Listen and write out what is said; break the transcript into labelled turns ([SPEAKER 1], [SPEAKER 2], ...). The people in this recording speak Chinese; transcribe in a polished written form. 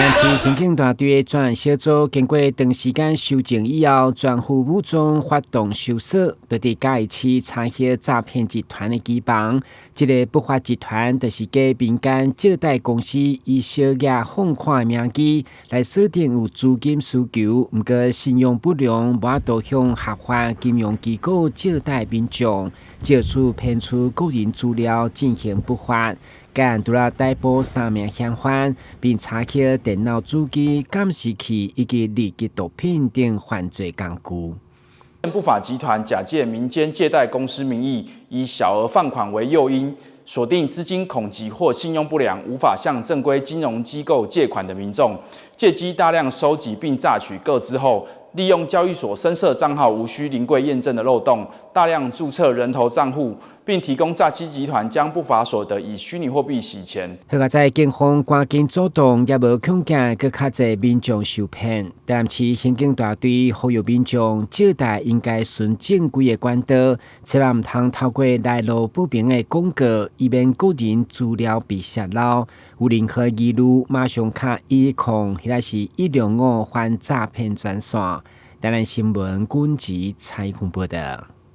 [SPEAKER 1] 但是刑警大队的专案小组经过长时间修正以后，全副武装发动搜索，就伫嘉义市查获诈骗集团的基盘。这个不法集团就是假民间借贷公司以小额放款名义来锁定有资金需求，不过信用不良，无法度向合法金融机构借贷民众，借此骗取个人资料进行不法。该案除了逮捕3名嫌犯，并查获电脑主机、监视器以及劣质毒品等犯罪工具。
[SPEAKER 2] 不法集团假借民间借贷公司名义，以小额放款为诱因，锁定资金恐急或信用不良、无法向正规金融机构借款的民众，借机大量收集并榨取个资后，利用交易所深设账号无需临柜验证的漏洞，大量注册人头账户，并提供诈欺集团将不法所得以虚拟货币洗钱。
[SPEAKER 1] 好在警方赶紧主动，也无恐惊更较侪民众受骗。台南市刑警大队呼吁民众借贷应该顺正规的管道，千万唔通透过来路不明的广告，以免个人资料被泄露。有任何疑虑，马上卡110，或者是165反诈骗专线。台南新闻管制采访报道。